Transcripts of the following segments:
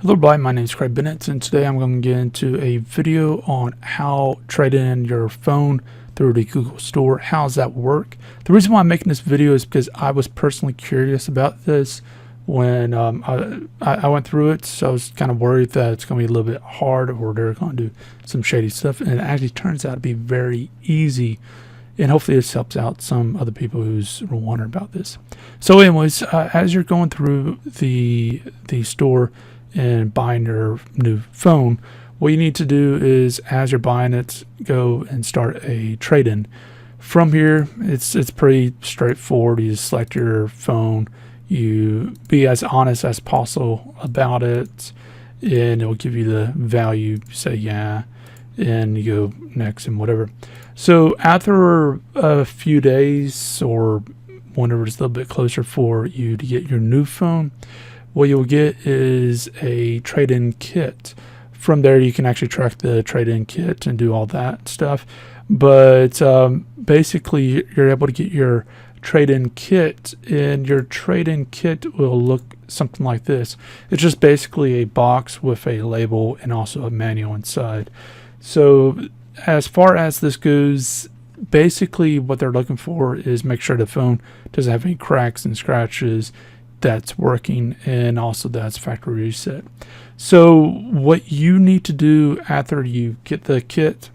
Hello everybody, my name is Craig Bennett, and today I'm going to get into a video on how trade in your phone through the Google Store. How does that work? The reason why I'm making this video is because I was personally curious about this when I went through it, so I was kind of worried that it's going to be a little bit hard or they're going to do some shady stuff, and it actually turns out to be very easy. And hopefully this helps out some other people who's wondering about this. So anyways, as you're going through the store and buying your new phone, what you need to do is, as you're buying it, go and start a trade-in. From here, it's pretty straightforward. You just select your phone, you be as honest as possible about it, and it will give you the value. You say yeah, and you go next and whatever. So after a few days or whenever it's a little bit closer for you to get your new phone, what you'll get is a trade-in kit. From there, you can actually track the trade-in kit and do all that stuff. But basically, you're able to get your trade-in kit, and your trade-in kit will look something like this. It's just basically a box with a label and also a manual inside. So as far as this goes, basically what they're looking for is make sure the phone doesn't have any cracks and scratches, that's working, and also that's factory reset. So what you need to do after you get the kit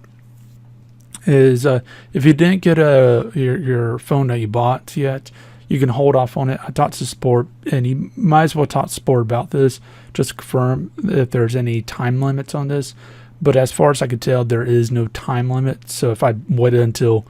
is if you didn't get your phone that you bought yet, you can hold off on it. I talked to support, and you might as well talk to support about this just to confirm if there's any time limits on this. But as far as I could tell, there is no time limit. So if I waited until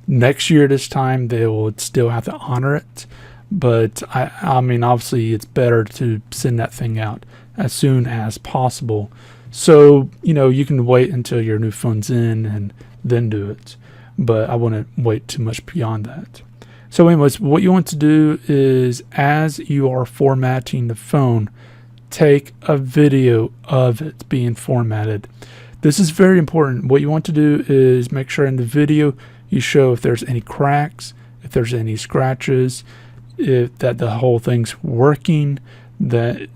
next year this time, they would still have to honor it. But I mean, obviously it's better to send that thing out as soon as possible. So, you know, you can wait until your new phone's in and then do it. But I wouldn't wait too much beyond that. So anyways, what you want to do is, as you are formatting the phone, take a video of it being formatted. This is very important. What you want to do is make sure in the video you show if there's any cracks, if there's any scratches, if that the whole thing's working, that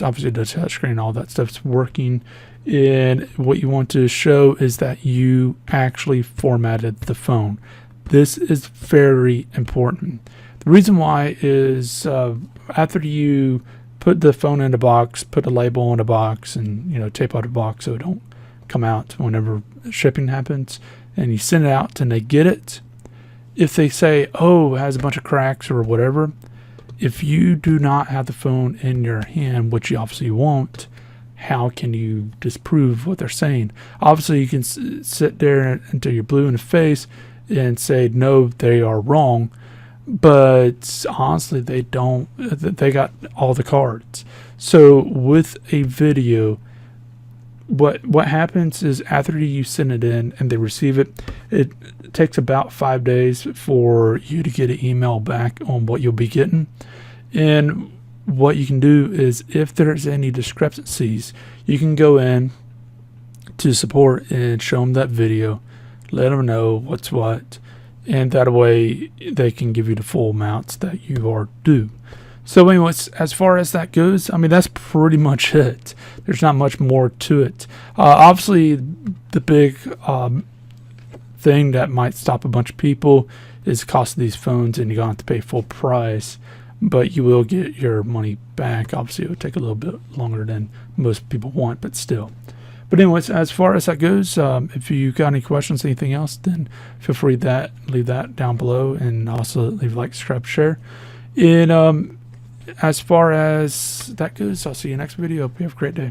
obviously the touch screen, all that stuff's working. And what you want to show is that you actually formatted the phone. This is very important. The reason why is after you put the phone in a box, put a label in a box, and tape out a box so it don't come out whenever shipping happens, and you send it out and they get it. If they say, oh, it has a bunch of cracks or whatever, if you do not have the phone in your hand, which you obviously won't, how can you disprove what they're saying? Obviously, you can sit there until you're blue in the face and say, no, they are wrong. But honestly, they don't. They got all the cards. So with a video, what happens is, after you send it in and they receive it, it takes about 5 days for you to get an email back on what you'll be getting. And what you can do is, if there's any discrepancies, you can go in to support and show them that video, let them know what's what, and that way they can give you the full amounts that you are due. So anyways, as far as that goes, I mean, that's pretty much it. There's not much more to it. Obviously, the big thing that might stop a bunch of people is the cost of these phones, and you're going to have to pay full price. But you will get your money back. Obviously, it will take a little bit longer than most people want, but still. But anyways, as far as that goes, if you got any questions, anything else, then feel free to leave that down below, and also leave a like, subscribe, share. And as far as that goes, I'll see you next video. Hope you have a great day.